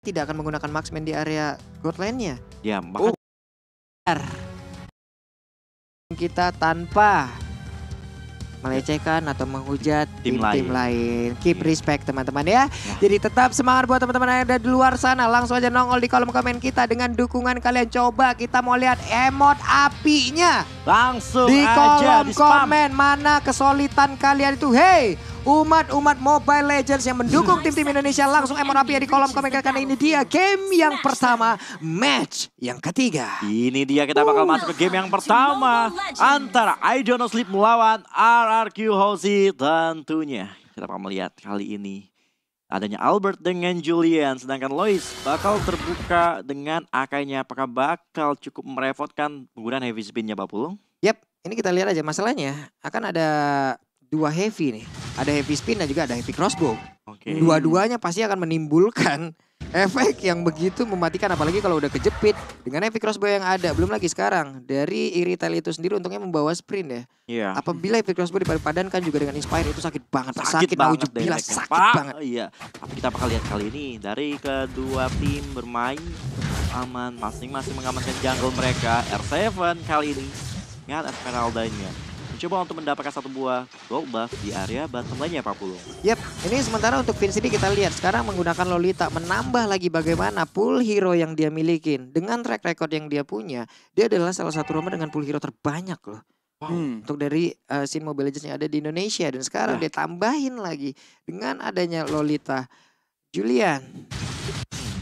tidak akan menggunakan marksman di area god lane-nya. Ya, bahkan kita tanpa melecehkan atau menghujat tim-tim lain. Keep respect teman-teman ya. Jadi tetap semangat buat teman-teman yang ada di luar sana. Langsung aja nongol di kolom komen kita dengan dukungan kalian. Coba kita mau lihat emot apinya. Langsung di aja kolom komen mana kesulitan kalian itu. Hey, umat Mobile Legends yang mendukung tim-tim Indonesia, langsung emot api di kolom komen karena ini dia game yang pertama, match yang ketiga. Ini dia kita bakal masuk ke game yang pertama antara I Don't Sleep melawan RRQ Hoshi tentunya. Kita bakal melihat kali ini adanya Albert dengan Julian, sedangkan Lois bakal terbuka dengan Akainya. Apakah bakal cukup merepotkan penggunaan heavy spin-nya Pak Pulung? Yap, ini kita lihat aja masalahnya akan ada dua heavy nih. Ada heavy spin dan juga ada heavy crossbow. Dua-duanya pasti akan menimbulkan efek yang begitu mematikan, apalagi kalau udah kejepit dengan heavy crossbow yang ada. Belum lagi sekarang dari Irithel itu sendiri untungnya membawa sprint ya. Iya. Apabila heavy crossbow dipadankan juga dengan Inspire itu sakit banget. Sakit banget sakit banget. Iya. Tapi kita bakal lihat kali ini dari kedua tim bermain aman, masing-masing mengamankan jungle mereka. R7 kali ini ingat Esmeralda-nya coba untuk mendapatkan satu buah gold buff di area bottom lane-nya Pak Pulung. Yap, ini sementara untuk Vince ini kita lihat sekarang menggunakan Lolita menambah lagi bagaimana pool hero yang dia milikin. Dengan track record yang dia punya, dia adalah salah satu romer dengan pool hero terbanyak loh. Untuk dari scene Mobile Legends yang ada di Indonesia. Dan sekarang dia tambahin lagi dengan adanya Lolita, Julian,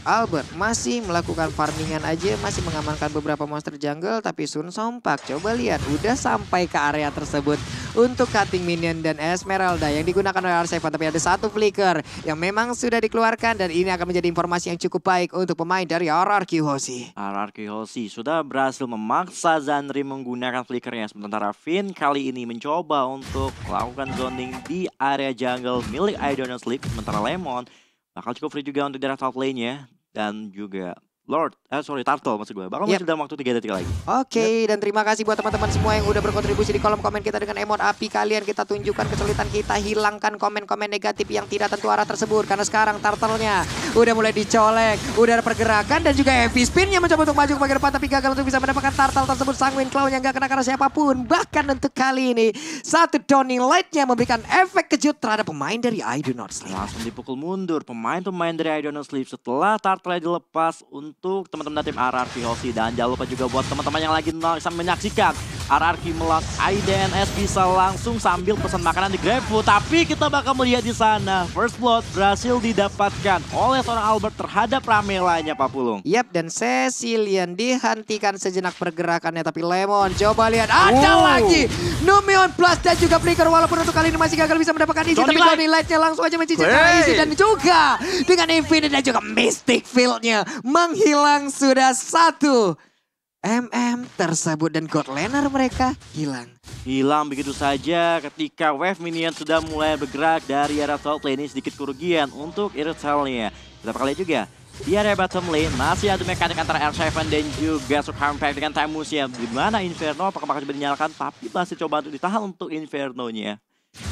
Albert masih melakukan farmingan aja, masih mengamankan beberapa monster jungle, tapi Sun Sompak coba lihat udah sampai ke area tersebut untuk cutting minion dan Esmeralda yang digunakan oleh R7, tapi ada satu flicker yang memang sudah dikeluarkan dan ini akan menjadi informasi yang cukup baik untuk pemain dari RRQ Hoshi. RRQ Hoshi sudah berhasil memaksa Zanri menggunakan flickernya, sementara Finn kali ini mencoba untuk melakukan zoning di area jungle milik I Don't Sleep, sementara Lemon bakal cukup free juga untuk daerah top lane-nya. Dan juga Turtle maksud gue. Bakal masih dalam waktu 3 detik lagi. Oke, dan terima kasih buat teman-teman semua yang udah berkontribusi di kolom komen kita dengan emot api kalian. Kita tunjukkan kesulitan kita, hilangkan komen-komen negatif yang tidak tentu arah tersebut. Karena sekarang Turtle-nya udah mulai dicolek, udah ada pergerakan dan juga heavy spin-nya mencoba untuk maju ke bagian depan, tapi gagal untuk bisa mendapatkan Turtle tersebut. Sanguine Claw yang gak kena karena siapapun. Bahkan untuk kali ini, satu Dawning Light-nya memberikan efek kejut terhadap pemain dari I Do Not Sleep. Langsung dipukul mundur pemain-pemain dari I Do Not Sleep setelah Turtle dilepas untuk teman-teman tim RRQ Hoshi. Dan jangan lupa juga buat teman-teman yang lagi menyaksikan RRQ melawan IDNS bisa langsung sambil pesan makanan di GrabFood. Tapi kita bakal melihat di sana first blood berhasil didapatkan oleh seorang Albert terhadap Ramela-nya Pak Pulung. Yap, dan Cecilian dihentikan sejenak pergerakannya, tapi Lemon coba lihat ada lagi Numion Plus dan juga flicker, walaupun untuk kali ini masih gagal bisa mendapatkan isi, tapi Dawning Light-nya langsung aja mencicilkan isi dan juga dengan Infinite dan juga Mystic Field-nya menghilang sudah 1 tersebut dan God Laner mereka hilang begitu saja ketika wave minion sudah mulai bergerak dari area top lane. Ini sedikit kerugian untuk Irithel-nya. Kita bakal lihat juga di area bottom lane masih ada mekanik antara R7 dan juga Sukharm Pack dengan Tamus-nya. Dimana Inferno apakah bakal coba dinyalakan, tapi masih coba untuk ditahan untuk Inferno-nya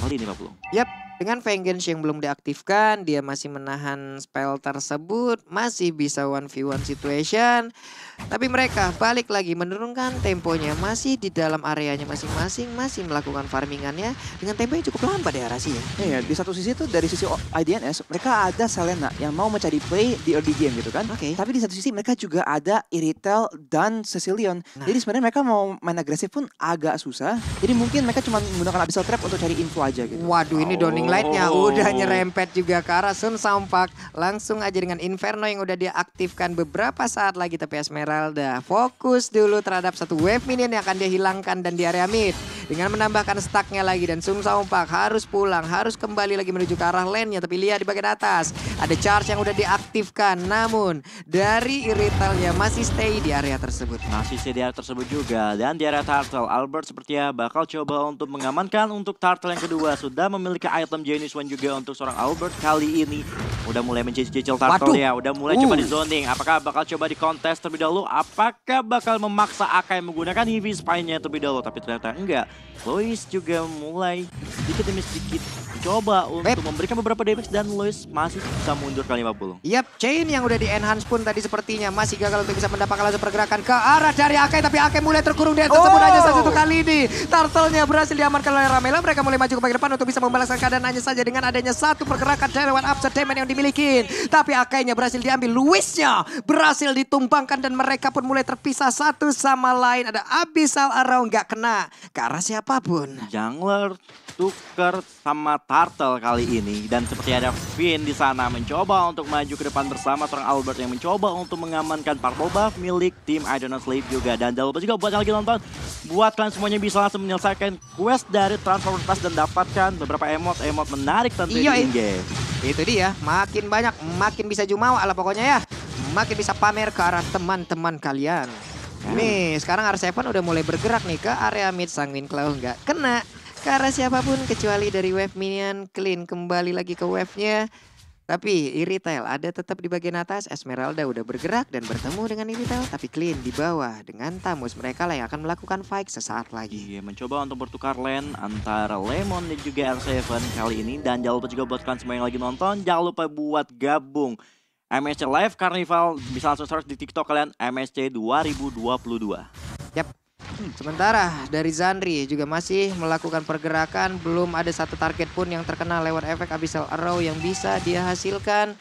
kali ini Pak Pulung. Yap, dengan Vengeance yang belum diaktifkan, dia masih menahan spell tersebut, masih bisa 1v1 situation. Tapi mereka balik lagi menurunkan temponya, masih di dalam areanya masing-masing, masih melakukan farmingannya dengan tempo yang cukup lambat ya Rasi ya. Iya, di satu sisi itu dari sisi IDNS mereka ada Selena yang mau mencari play di early game gitu kan. Tapi di satu sisi mereka juga ada Irithel dan Cecilion. Jadi sebenarnya mereka mau main agresif pun agak susah. Jadi mungkin mereka cuma menggunakan Abyssal Trap untuk cari info aja gitu. Waduh, ini Dawning Light-nya udah nyerempet juga ke arah Sun Sompak. Langsung aja dengan Inferno yang udah diaktifkan beberapa saat lagi, tapi Esmeralda fokus dulu terhadap satu wave minion yang akan dia hilangkan dan di area mid. Dengan menambahkan stacknya lagi dan Sun Sompak harus pulang, harus kembali lagi menuju ke arah lane-nya. Tapi lihat di bagian atas, ada charge yang udah diaktifkan. Namun dari Irithel-nya masih stay di area tersebut. Masih stay di area tersebut juga. Dan di area Turtle, Albert sepertinya bakal coba untuk mengamankan untuk Turtle yang kedua. Sudah memiliki item Genius One juga untuk seorang Albert kali ini. Udah mulai mencicil Turtle ya, udah mulai coba di zoning. Apakah bakal coba di kontes terlebih dahulu? Apakah bakal memaksa Akai menggunakan heavy spine-nya terlebih dahulu? Tapi ternyata enggak. Lois juga mulai sedikit demi sedikit coba untuk memberikan beberapa damage dan Lois masih bisa mundur kali 50. Yap, Chain yang udah di-enhance pun tadi sepertinya masih gagal untuk bisa mendapatkan langsung pergerakan ke arah dari Akai. Tapi Akai mulai terkurung di atas aja satu kali ini. Turtle-nya berhasil diamankan oleh Ramela. Mereka mulai maju ke bagian depan untuk bisa membalaskan keadaan hanya saja dengan adanya satu pergerakan dari One Upset Damage yang dimiliki. Tapi Akai-nya berhasil diambil. Luisnya berhasil ditumbangkan dan mereka pun mulai terpisah satu sama lain. Ada Abyssal Arrow nggak kena ke arah siapapun. Jungler tukar sama Turtle kali ini. Dan seperti ada Finn di sana mencoba untuk maju ke depan bersama seorang Albert yang mencoba untuk mengamankan purple buff milik tim I Don't Know Sleep juga. Dan jangan lupa juga buat yang lagi nonton, buat kalian semuanya bisa langsung menyelesaikan quest dari Transformer Pass dan dapatkan beberapa emot menarik tentunya di in-game. Itu dia, makin banyak, makin bisa jumawa lah pokoknya ya. Makin bisa pamer ke arah teman-teman kalian. Nih, sekarang R7 udah mulai bergerak nih ke area mid. Sanguine Claw nggak kena ke arah siapapun kecuali dari wave minion. Clean kembali lagi ke wave-nya. Tapi Iritail ada tetap di bagian atas. Esmeralda udah bergerak dan bertemu dengan Iritail. Tapi Clean di bawah dengan Tamus. Mereka lah yang akan melakukan fight sesaat lagi. Iya, mencoba untuk bertukar lane antara Lemon dan juga R7 kali ini. Dan jangan lupa juga buat kalian semua yang lagi nonton, jangan lupa buat gabung MSC Live Carnival. Bisa langsung search di TikTok kalian, MSC 2022. Yap. Sementara dari Zandri juga masih melakukan pergerakan. Belum ada satu target pun yang terkena lewat efek Abyssal Arrow yang bisa dia hasilkan.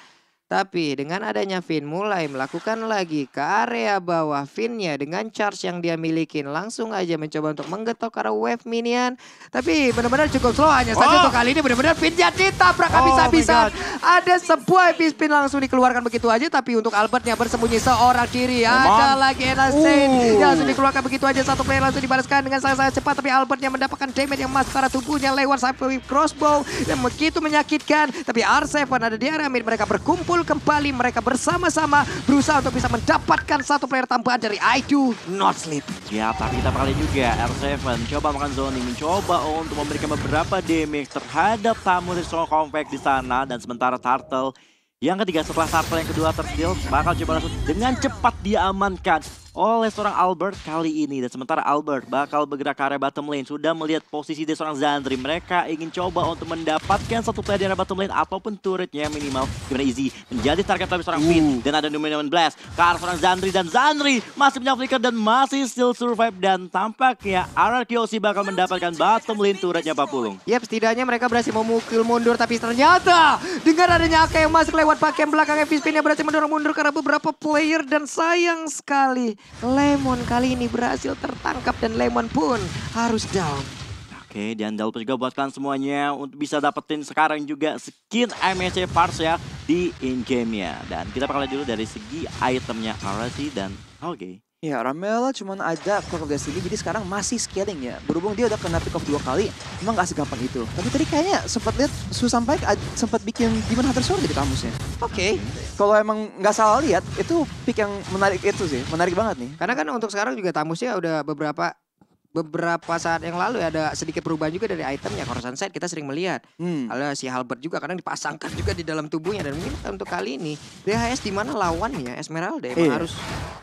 Tapi dengan adanya Finn mulai melakukan lagi ke area bawah. Finn-nya dengan charge yang dia miliki langsung aja mencoba untuk menggetok ke arah wave minion. Tapi benar-benar cukup slow. Hanya saja untuk kali ini benar-benar Finn-nya ditabrak habis-habisan. Ada sebuah spin langsung dikeluarkan begitu aja. Tapi untuk Albert-nya bersembunyi seorang diri. Ada lagi Enacin yang langsung dikeluarkan begitu aja. Satu player langsung dibalaskan dengan sangat-sangat cepat. Tapi Albert-nya mendapatkan damage yang masuk ke arah tubuhnya lewat Cyber Crossbow. Yang begitu menyakitkan. Tapi R7 ada di area mid. Mereka berkumpul kembali, mereka bersama-sama berusaha untuk bisa mendapatkan satu player tambahan dari I Do Not Sleep. Ya, tapi kita kali juga R7 coba makan zoning, mencoba untuk memberikan beberapa damage terhadap tamu dari Strong Compact di sana. Dan sementara Turtle yang ketiga, setelah Turtle yang kedua tersteal, bakal coba langsung dengan cepat diamankan oleh seorang Albert kali ini. Dan sementara Albert bakal bergerak ke area bottom lane. Sudah melihat posisi dari seorang Zandri. Mereka ingin coba untuk mendapatkan satu player di area bottom lane ataupun turretnya minimal. Gimana Easy menjadi target dari seorang Finn. Dan ada Numenation Blast ke arah seorang Zandri. Dan Zandri masih punya flicker dan masih still survive. Dan tampaknya RRQC bakal mendapatkan bottom lane turretnya Pak Pulung. Yap, setidaknya mereka berhasil memukul mundur. Tapi ternyata dengan adanya Akai yang masuk lewat bagian belakang, Finn yang berhasil mendorong mundur karena beberapa player. Dan sayang sekali Lemon kali ini berhasil tertangkap dan Lemon pun harus down. Oke, dan jangan lupa juga buat kalian semuanya untuk bisa dapetin sekarang juga skin MSC Parts ya di in-game-nya. Dan kita bakal lihat dulu dari segi itemnya RC dan oke. Ya, Ramela cuman ada Clock of Destiny, jadi sekarang masih scaling ya. Berhubung dia udah kena pick off 2 kali, emang gak segampang itu. Tapi tadi kayaknya sempat lihat Susampai sempat bikin Demon Hunter Sword di kamusnya. Oke. Kalau emang nggak salah lihat, itu pick yang menarik itu sih, menarik banget nih. Karena kan untuk sekarang juga Tamusnya udah beberapa saat yang lalu ya ada sedikit perubahan juga dari itemnya. Coruscant Sight kita sering melihat. Ada si Halberd juga kadang dipasangkan juga di dalam tubuhnya. Dan mungkin untuk kali ini DHS di mana lawannya Esmeralda emang harus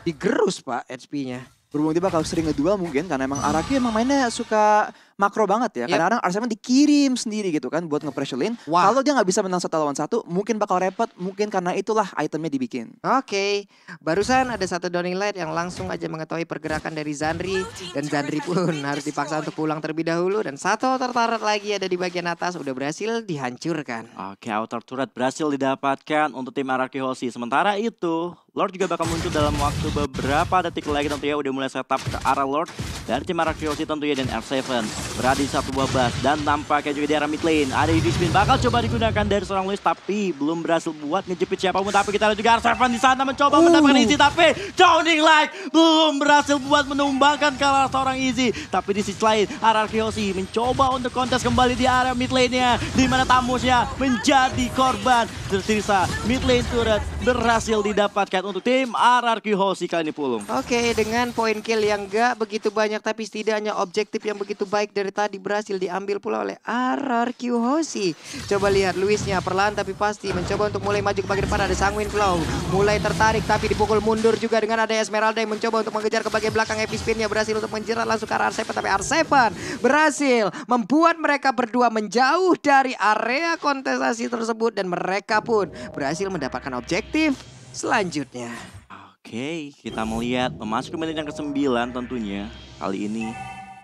digerus Pak HP-nya. Berhubung dia bakal sering ngeduel mungkin karena emang Araki emang mainnya suka makro banget ya. Kadang-kadang Arsenal dikirim sendiri gitu kan buat nge-pressure lane. Kalau dia nggak bisa menang 1 lawan 1 mungkin bakal repot. Mungkin karena itulah itemnya dibikin. Oke, barusan ada satu Dawning Light yang langsung aja mengetahui pergerakan dari Zandri. Dan Zandri pun harus dipaksa untuk pulang terlebih dahulu. Dan satu tertarat lagi ada di bagian atas udah berhasil dihancurkan. Oke, outer turret berhasil didapatkan untuk tim Araki Hoshi. Sementara itu Lord juga bakal muncul dalam waktu beberapa detik lagi tentunya. Udah mulai setup ke arah Lord dari tim Araki Hoshi tentunya. Dan R7 berada di satu buah bus. Dan nampaknya juga di arah mid lane ada di spin bakal coba digunakan dari seorang Luis. Tapi belum berhasil buat ngejepit siapapun. Tapi kita lihat juga R7 di sana mencoba mendapatkan Easy. Tapi Downing Light belum berhasil buat menumbangkan kalah seorang Easy. Tapi di sisi lain Araki Hoshi mencoba untuk kontes kembali di area mid lane-nya. Di mana Tamusnya menjadi korban. Tersisa mid lane turret berhasil didapatkan untuk tim RRQ Hoshi kali ini Pulung. Oke, dengan poin kill yang gak begitu banyak tapi setidaknya objektif yang begitu baik dari dari tadi berhasil diambil pula oleh RRQ Hoshi. Coba lihat Luisnya perlahan tapi pasti mencoba untuk mulai maju ke bagian depan. Ada Sanguine Claw mulai tertarik tapi dipukul mundur juga dengan ada Esmeralda yang mencoba untuk mengejar ke bagian belakang. Epic Spin-nya berhasil untuk menjerat langsung ke arah R7, tapi R7 berhasil membuat mereka berdua menjauh dari area kontestasi tersebut dan mereka pun berhasil mendapatkan objektif selanjutnya. Oke, kita melihat memasuki menit yang ke-9 tentunya. Kali ini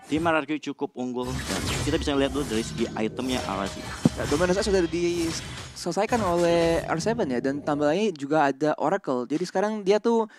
tim RRQ cukup unggul dan kita bisa lihat dulu dari segi itemnya RRQ. Ya, dominance sudah diselesaikan oleh R7 ya, dan tambah lagi juga ada Oracle. Jadi sekarang dia tuh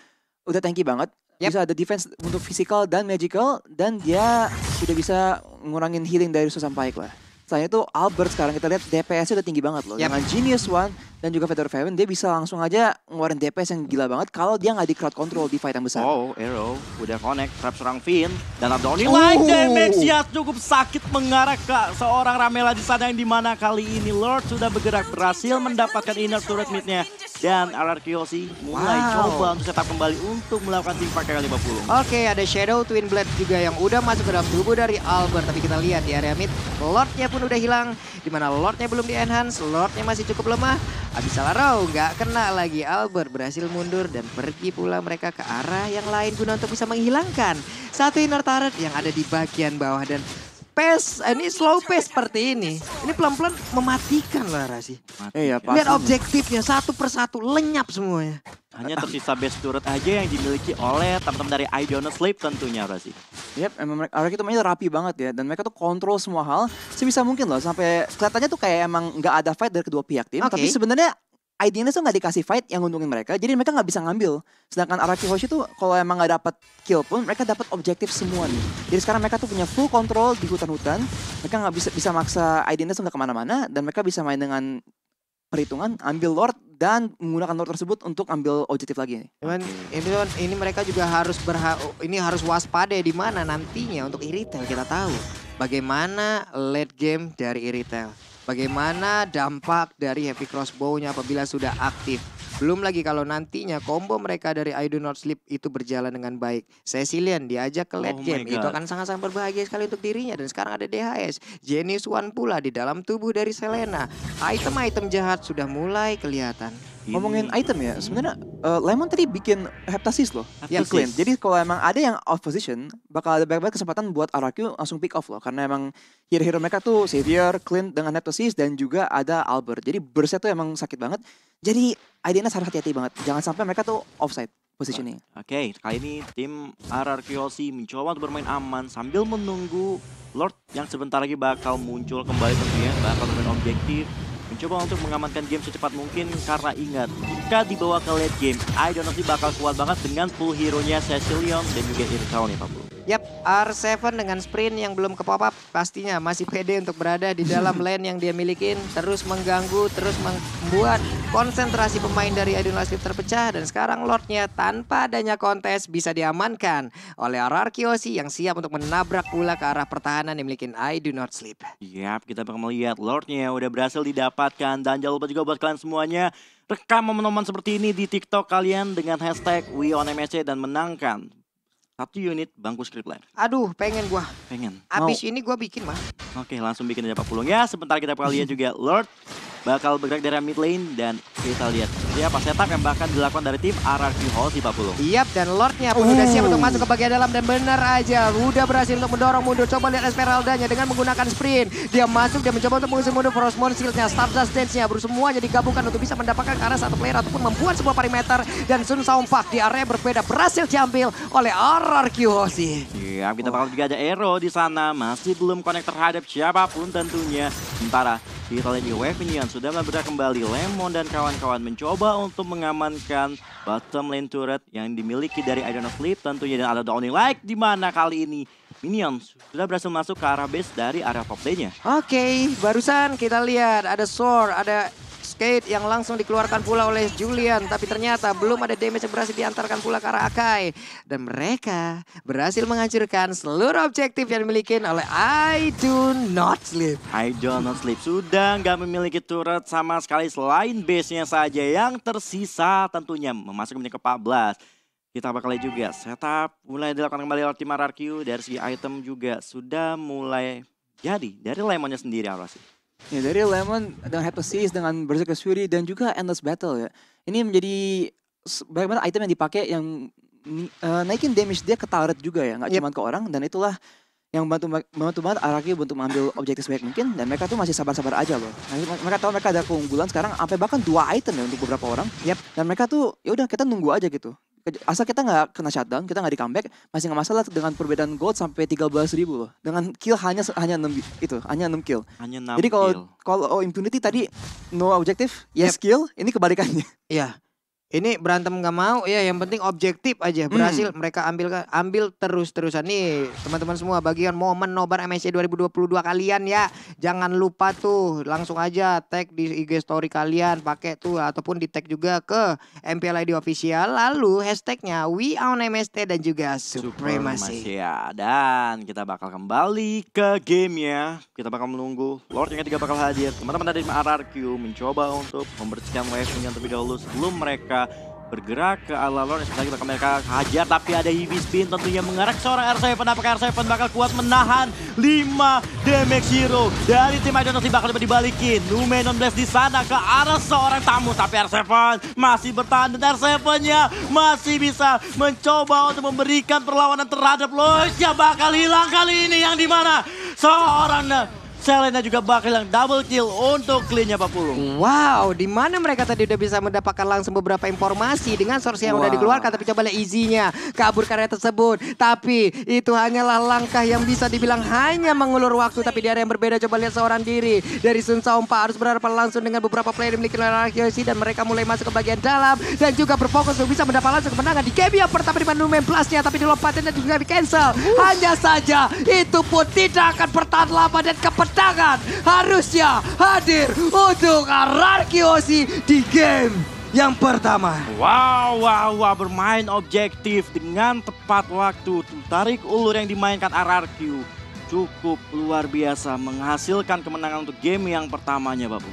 udah tanky banget. Bisa ada defense untuk physical dan magical, dan dia sudah bisa ngurangin healing dari Susan Pike lah. Selain itu Albert sekarang kita lihat DPS-nya udah tinggi banget loh. Dengan Genius One dan juga Feather of Heaven, dia bisa langsung aja ngeluarin DPS yang gila banget kalau dia nggak di crowd control di fight yang besar. Oh, Arrow udah connect, trap serang Finn. Dan ada Only Light damage yang cukup sakit mengarah ke seorang Ramela di sana, yang dimana kali ini Lord sudah bergerak, berhasil mendapatkan inner turret mid-nya. Dan RRQ Hoshi mulai coba untuk setup kembali untuk melakukan team fight kali 50. Oke, ada Shadow Twin Blade juga yang udah masuk ke dalam tubuh dari Albert. Tapi kita lihat di area mid, Lordnya pun udah hilang. Dimana Lordnya belum di-enhance, Lordnya masih cukup lemah. Abis salah row, nggak kena lagi. Albert berhasil mundur dan pergi pula mereka ke arah yang lain guna untuk bisa menghilangkan satu inner turret yang ada di bagian bawah. Dan pace, ini slow pace seperti ini pelan-pelan mematikan lah Rasi. Iya, Lihat objektifnya satu persatu lenyap semuanya. Hanya tersisa base turret aja yang dimiliki oleh teman-teman dari I Don't Sleep tentunya Rasi. Yap, emang mereka itu mainnya rapi banget ya, dan mereka tuh kontrol semua hal sebisa mungkin loh, sampai kelihatannya tuh kayak emang nggak ada fight dari kedua pihak tim, tapi sebenarnya idenya tuh nggak dikasih fight yang nguntungin mereka, jadi mereka nggak bisa ngambil. Sedangkan RRQ Hoshi tuh kalau emang nggak dapat kill pun mereka dapat objektif semua nih. Jadi sekarang mereka tuh punya full control di hutan-hutan, mereka nggak bisa maksa idenya tuh nggak kemana-mana, dan mereka bisa main dengan perhitungan, ambil Lord dan menggunakan Lord tersebut untuk ambil objektif lagi nih. Cuman ini mereka juga harus harus waspada di mana nantinya untuk Iritel. Kita tahu bagaimana late game dari Iritel. Bagaimana dampak dari Heavy Crossbow-nya apabila sudah aktif. Belum lagi kalau nantinya combo mereka dari I Do Not Sleep itu berjalan dengan baik. Cecilian diajak ke late game. Itu akan sangat-sangat berbahagia sekali untuk dirinya. Dan sekarang ada DHS. Genius One pula di dalam tubuh dari Selena. Item-item jahat sudah mulai kelihatan. Ngomongin item ya, sebenarnya Lemon tadi bikin Heptasis loh. Heptasis. Clean. Jadi kalau emang ada yang off position, bakal ada banyak kesempatan buat RRQ langsung pick off loh. Karena emang hero-hero mereka tuh Xavier, Clint dengan Heptasis, dan juga ada Albert. Jadi burstnya tuh emang sakit banget. Jadi idenya harus hati-hati banget. Jangan sampai mereka tuh offside positioning. Oke, kali ini tim RRQ Hoshi mencoba untuk bermain aman sambil menunggu Lord yang sebentar lagi bakal muncul kembali tentunya, bakal bermain objektif. Mencoba untuk mengamankan game secepat mungkin, karena ingat, jika dibawa ke late game, I Don't Know bakal kuat banget dengan full hero-nya Cecilion dan juga Irital nih Pak Bro. Yap, R7 dengan sprint yang belum ke pop up pastinya masih pede untuk berada di dalam lane yang dia milikin. Terus mengganggu, terus membuat konsentrasi pemain dari I Do Not Sleep terpecah. Dan sekarang Lordnya tanpa adanya kontes bisa diamankan oleh RRQ Hoshi yang siap untuk menabrak pula ke arah pertahanan yang dimiliki I Do Not Sleep. Yap, kita bakal melihat Lordnya udah berhasil didapatkan. Dan jangan lupa juga buat kalian semuanya, rekam momen-momen seperti ini di TikTok kalian dengan hashtag WeOnMSC dan menangkan 1 unit bangku script live. Aduh, pengen gua. Pengen. Abis ini gua bikin mah. Oke, langsung bikin aja Pak Pulung ya. Sebentar kita bakal lihat juga Lord bakal bergerak dari mid lane, dan kita lihat siapa setup yang bakal dilakukan dari tim RRQ Hoshi Pak Pulung. Yap, dan Lordnya pun udah siap untuk masuk ke bagian dalam, dan benar aja udah berhasil untuk mendorong mundur. Coba lihat Esmeraldanya dengan menggunakan sprint. Dia masuk, dia mencoba untuk mengusir mundur Frostmourne Shield-nya, Stardust Dance-nya, semuanya digabungkan untuk bisa mendapatkan ke arah satu player ataupun membuat sebuah perimeter. Dan Sun Saumpak di area berbeda berhasil diambil oleh RRQ Hoshi. Iya, kita bakal juga ada Arrow di sana, masih belum connect terhadap siapapun tentunya. Sementara kita lihat di wave minion sudah bergerak kembali. Lemon dan kawan-kawan mencoba untuk mengamankan bottom lane turret yang dimiliki dari I Don't Know Sleep tentunya, dan ada The Only Light di mana kali ini Minions sudah berhasil masuk ke arah base dari area top lane-nya. Oke, barusan kita lihat ada Sword, ada Skate yang langsung dikeluarkan pula oleh Julian. Tapi ternyata belum ada damage yang berhasil diantarkan pula ke arah Akai. Dan mereka berhasil menghancurkan seluruh objektif yang dimiliki oleh I Do Not Sleep. I Do Not Sleep sudah nggak memiliki turret sama sekali selain base-nya saja yang tersisa tentunya memasuki menit ke-14. Kita bakal lihat juga setup mulai dilakukan kembali oleh tim RRQ. Dari segi item juga sudah mulai Jadi dari Lemonnya sendiri apa sih? Ya dari Lemon dengan Helpless Seas, dengan Berserker Fury dan juga Endless Battle ya. Ini menjadi banyak banget item yang dipakai yang naikin damage dia ke turret juga ya, nggak cuma ke orang, dan itulah yang membantu banget Araki untuk mengambil objektif sebaik mungkin, dan mereka tuh masih sabar-sabar aja loh. Mereka tahu mereka ada keunggulan sekarang sampai bahkan 2 item ya untuk beberapa orang. Dan mereka tuh ya udah kita nunggu aja gitu. Asal kita nggak kena shutdown, kita nggak di comeback, masih nggak masalah dengan perbedaan gold sampai 13.000 loh. Dengan kill hanya 6 kill. Hanya 6 Jadi kill. kalau Impunity tadi no objektif, yes kill, ini kebalikannya. Iya. Ini berantem nggak mau ya, yang penting objektif aja. Berhasil mereka ambil terus-terusan nih teman-teman semua, bagian momen nobar MSC 2022 kalian ya. Jangan lupa tuh langsung aja tag di IG story kalian, pakai tuh ataupun di tag juga ke MPL ID official, lalu hashtagnya We Own MST dan juga Supremacy. Ya, dan kita bakal kembali ke gamenya. Kita bakal menunggu Lord yang ketiga bakal hadir. Teman-teman dari RRQ mencoba untuk membersihkan wave-nya terlebih dahulu sebelum mereka bergerak ke ala Lord. Lagi bakal mereka hajar, tapi ada heavy spin tentunya mengarah ke seorang R7. Apakah R7 bakal kuat menahan 5 damage hero dari tim Idonasi? Bakal dibalikin Numenon Blast di sana ke arah seorang tamu, tapi R7 masih bertahan dan R7-nya masih bisa mencoba untuk memberikan perlawanan terhadap Lois yang bakal hilang kali ini, yang dimana seorang Selena juga bakal hilang double kill untuk clean-nya Pak Pulung. Wow, di mana mereka tadi udah bisa mendapatkan langsung beberapa informasi dengan source yang udah dikeluarkan, tapi coba lihat easy-nya kabur karya tersebut. Tapi itu hanyalah langkah yang bisa dibilang hanya mengulur waktu, tapi di area yang berbeda coba lihat seorang diri dari Sun Saompa harus berhadapan langsung dengan beberapa player yang dimiliki oleh Arkeosi, dan mereka mulai masuk ke bagian dalam dan juga berfokus untuk bisa mendapat langsung kemenangan di game yang pertama di Numen Plus-nya, tapi dilompatin dan juga di cancel. Hanya saja itu pun tidak akan bertahan lama dan kepedangan harusnya hadir untuk Arkeosi di game yang pertama. Wow, bermain objektif dengan tepat waktu. Tarik ulur yang dimainkan RRQ cukup luar biasa, menghasilkan kemenangan untuk game yang pertamanya, Bapak.